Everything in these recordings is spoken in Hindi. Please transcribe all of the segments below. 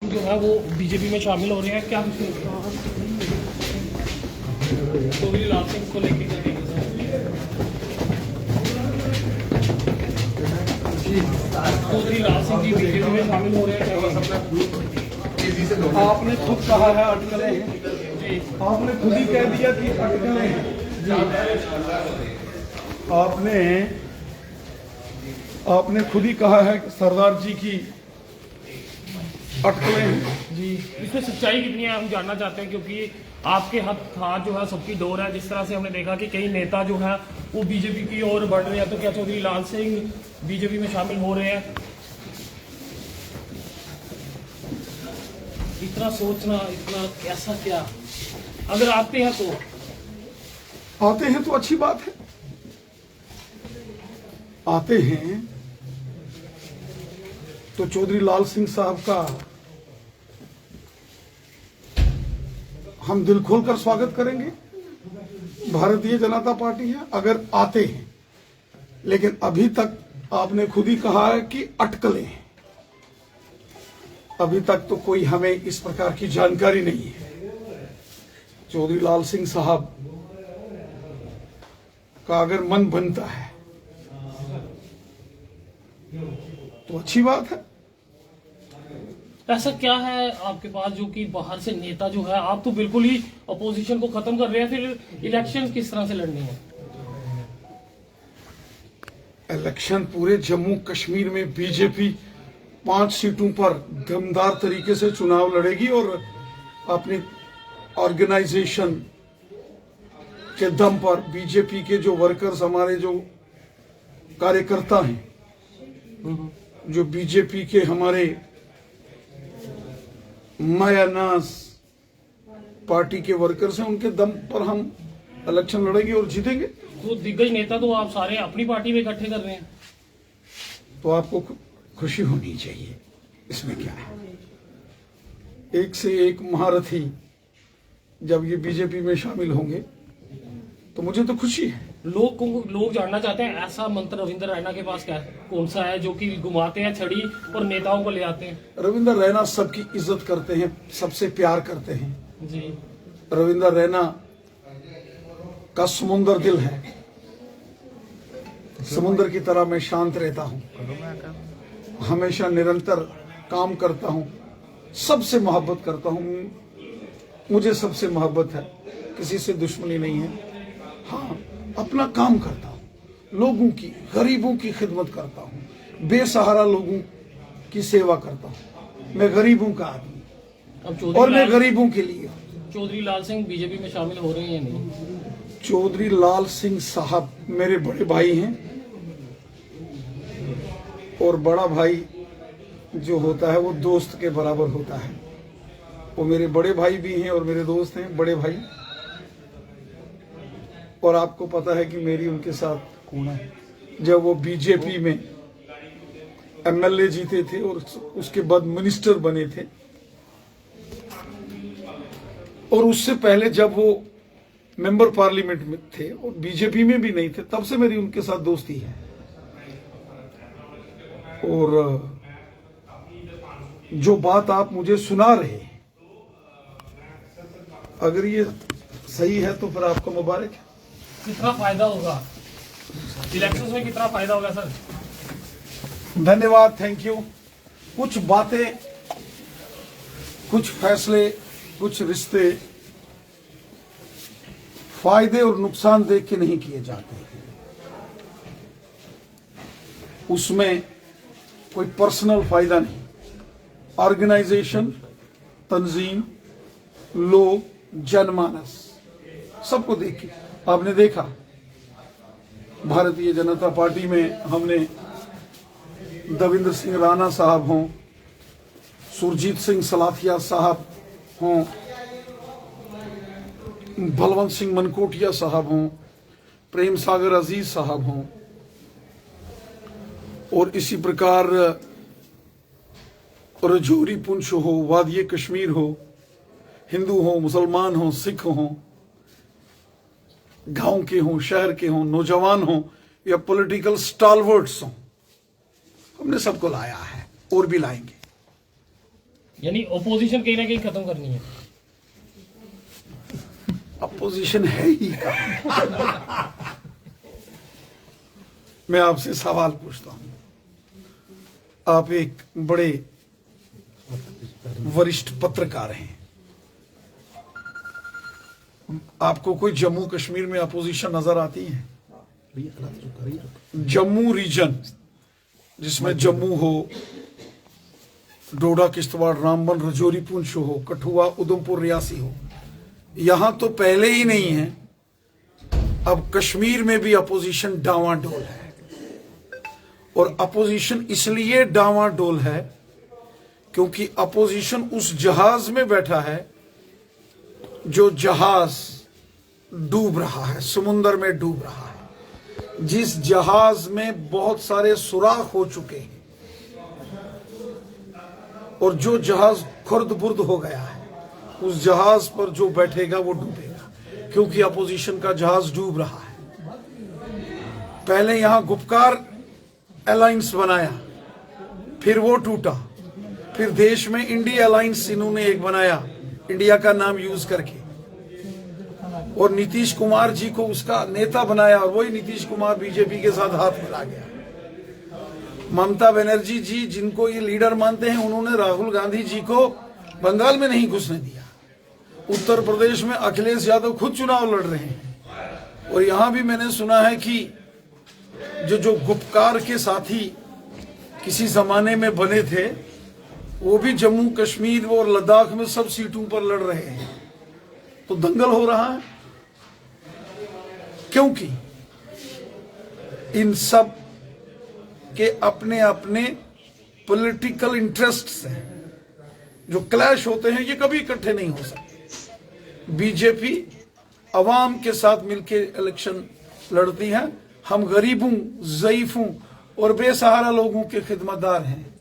जो है वो बीजेपी में शामिल हो रहे हैं। क्या चौधरी लाल सिंह को लेकर क्या कहेंगे सर? चौधरी लाल सिंह जी बीजेपी में शामिल हो रहे हैं, क्या आपने खुद कहा है अटकलें हैं। आपने खुद ही कह दिया कि अटकलें हैं। आपने खुद ही कहा है कि सरदार जी की अटकलें हैं। जी, इसमें सच्चाई कितनी है हम जानना चाहते हैं, क्योंकि आपके हाथ जो है सबकी डोर है। जिस तरह से हमने देखा कि कई नेता जो है वो बीजेपी की ओर बढ़ रहे हैं, तो क्या चौधरी लाल सिंह बीजेपी में शामिल हो रहे हैं? इतना सोचना, इतना कैसा क्या? अगर आते हैं तो अच्छी बात है। आते हैं तो चौधरी लाल सिंह साहब का हम दिल खोलकर स्वागत करेंगे। भारतीय जनता पार्टी है, अगर आते हैं। लेकिन अभी तक आपने खुद ही कहा है कि अटकलें हैं। अभी तक तो कोई हमें इस प्रकार की जानकारी नहीं है। चौधरी लाल सिंह साहब का अगर मन बनता है तो अच्छी बात है। ऐसा क्या है आपके पास जो कि बाहर से नेता जो है, आप तो बिल्कुल ही अपोजिशन को खत्म कर रहे हैं, फिर इलेक्शन किस तरह से लड़ने हैं? इलेक्शन पूरे जम्मू कश्मीर में बीजेपी 5 सीटों पर दमदार तरीके से चुनाव लड़ेगी और अपनी ऑर्गेनाइजेशन के दम पर बीजेपी के जो वर्कर्स, हमारे जो कार्यकर्ता हैं, जो बीजेपी के हमारे मायानास पार्टी के वर्कर्स हैं, उनके दम पर हम इलेक्शन लड़ेंगे और जीतेंगे। तो दिग्गज नेता तो आप सारे अपनी पार्टी में इकट्ठे कर रहे हैं, तो आपको खुशी होनी चाहिए। इसमें क्या है? एक से एक महारथी जब ये बीजेपी में शामिल होंगे तो मुझे तो खुशी है। लोग जानना चाहते हैं ऐसा मंत्र रविंद्र रैना के पास क्या कौन सा है जो कि घुमाते हैं छड़ी और नेताओं को ले आते हैं? रविंद्र रैना सबकी इज्जत करते हैं, सबसे प्यार करते हैं जी। रविंद्र रैना का समुंदर दिल है। समुंदर की तरह मैं शांत रहता हूं, हमेशा निरंतर काम करता हूं, सबसे मोहब्बत करता हूं। मुझे सबसे मोहब्बत है, किसी से दुश्मनी नहीं है। हाँ, अपना काम करता हूं, लोगों की, गरीबों की खिदमत करता हूं, बेसहारा लोगों की सेवा करता हूं। मैं गरीबों का आदमी, अब और मैं गरीबों के लिए। चौधरी लाल सिंह बीजेपी में शामिल हो रहे हैं या नहीं? चौधरी लाल सिंह साहब मेरे बड़े भाई हैं, और बड़ा भाई जो होता है वो दोस्त के बराबर होता है। वो मेरे बड़े भाई भी हैं और मेरे दोस्त हैं, बड़े भाई। और आपको पता है कि मेरी उनके साथ कौन है, जब वो बीजेपी में एमएलए जीते थे और उसके बाद मिनिस्टर बने थे, और उससे पहले जब वो मेंबर पार्लियामेंट में थे और बीजेपी में भी नहीं थे, तब से मेरी उनके साथ दोस्ती है। और जो बात आप मुझे सुना रहे हैं, अगर ये सही है तो फिर आपको मुबारक है। कितना फायदा होगा इलेक्शन में, कितना फायदा होगा सर? धन्यवाद, थैंक यू। कुछ बातें, कुछ फैसले, कुछ रिश्ते फायदे और नुकसान देख के नहीं किए जाते। उसमें कोई पर्सनल फायदा नहीं। ऑर्गेनाइजेशन, तंजीम, लोग, जनमानस, सबको देखिए। आपने देखा भारतीय जनता पार्टी में हमने दविंद्र सिंह राणा साहब हों, सुरजीत सिंह सलाथिया साहब हों, बलवंत सिंह मनकोटिया साहब हों, प्रेम सागर अजीज साहब हों, और इसी प्रकार रजौरी पुंछ हो, वादिये कश्मीर हो, हिंदू हो, मुसलमान हो, सिख हो, गांव के हों, शहर के हों, नौजवान हों या पॉलिटिकल स्टालवर्ड्स हों, हमने सबको लाया है और भी लाएंगे। यानी ओपोजिशन कहीं ना कहीं खत्म करनी है। अपोजिशन है ही कहाँ? मैं आपसे सवाल पूछता हूं, आप एक बड़े वरिष्ठ पत्रकार हैं, आपको कोई जम्मू कश्मीर में अपोजिशन नजर आती है? जम्मू रीजन जिसमें जम्मू हो, डोडा किश्तवाड़ रामबन रजौरी पुंछ हो, कठुआ उधमपुर रियासी हो, यहां तो पहले ही नहीं है, अब कश्मीर में भी अपोजिशन डावाडोल है। और अपोजिशन इसलिए डावाडोल है क्योंकि अपोजिशन उस जहाज में बैठा है जो जहाज डूब रहा है, समुद्र में डूब रहा है, जिस जहाज में बहुत सारे सुराख हो चुके हैं और जो जहाज खुर्द-बुर्द हो गया है, उस जहाज पर जो बैठेगा वो डूबेगा, क्योंकि अपोजिशन का जहाज डूब रहा है। पहले यहां गुपकार अलायंस बनाया, फिर वो टूटा, फिर देश में इंडिया अलायंस इन्होंने एक बनाया, इंडिया का नाम यूज करके, और नीतीश कुमार जी को उसका नेता बनाया, और वही नीतीश कुमार बीजेपी के साथ हाथ मिला गया। ममता बनर्जी जी जिनको ये लीडर मानते हैं, उन्होंने राहुल गांधी जी को बंगाल में नहीं घुसने दिया। उत्तर प्रदेश में अखिलेश यादव खुद चुनाव लड़ रहे हैं, और यहां भी मैंने सुना है कि जो गुपकार के साथी किसी जमाने में बने थे, वो भी जम्मू कश्मीर और लद्दाख में सब सीटों पर लड़ रहे हैं। तो दंगल हो रहा है क्योंकि इन सब के अपने अपने पॉलिटिकल इंटरेस्ट्स हैं जो क्लैश होते हैं, ये कभी इकट्ठे नहीं हो सकते। बीजेपी अवाम के साथ मिलकर इलेक्शन लड़ती है। हम गरीबों, ज़ईफों और बेसहारा लोगों के खिदमतगार हैं।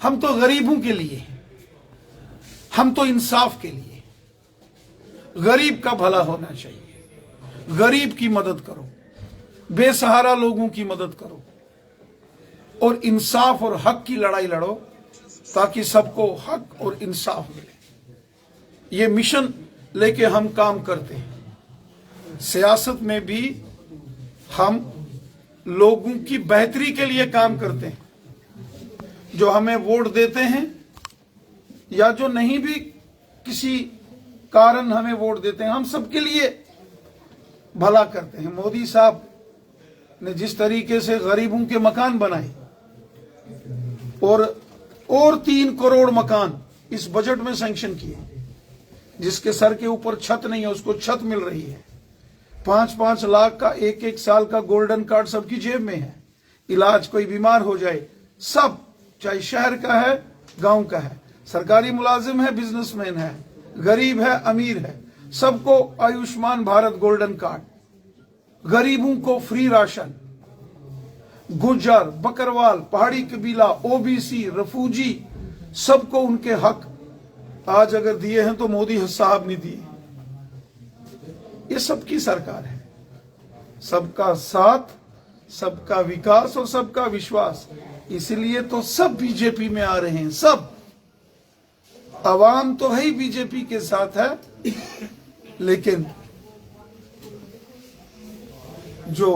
हम तो गरीबों के लिए हैं, हम तो इंसाफ के लिए। गरीब का भला होना चाहिए, गरीब की मदद करो, बेसहारा लोगों की मदद करो और इंसाफ और हक की लड़ाई लड़ो ताकि सबको हक और इंसाफ मिले। ये मिशन लेके हम काम करते हैं। सियासत में भी हम लोगों की बेहतरी के लिए काम करते हैं। जो हमें वोट देते हैं या जो नहीं भी किसी कारण हमें वोट देते हैं, हम सबके लिए भला करते हैं। मोदी साहब ने जिस तरीके से गरीबों के मकान बनाए और 3 करोड़ मकान इस बजट में सैंक्शन किए, जिसके सर के ऊपर छत नहीं है उसको छत मिल रही है। 5-5 लाख का 1-1 साल का गोल्डन कार्ड सबकी जेब में है। इलाज कोई बीमार हो जाए, सब, चाहे शहर का है गांव का है, सरकारी मुलाजिम है बिजनेसमैन है, गरीब है अमीर है, सबको आयुष्मान भारत गोल्डन कार्ड, गरीबों को फ्री राशन, गुज्जर, बकरवाल, पहाड़ी कबीला, ओबीसी, रफूजी, सबको उनके हक आज अगर दिए हैं तो मोदी साहब ने दिए। ये सबकी सरकार है। सबका साथ, सबका विकास और सबका विश्वास। इसलिए तो सब बीजेपी में आ रहे हैं। सब अवाम तो है ही बीजेपी के साथ है, लेकिन जो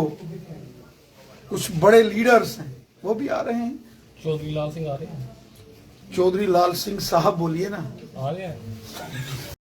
कुछ बड़े लीडर्स हैं वो भी आ रहे हैं। चौधरी लाल सिंह आ रहे हैं। चौधरी लाल सिंह साहब बोलिए ना, आ रहे हैं।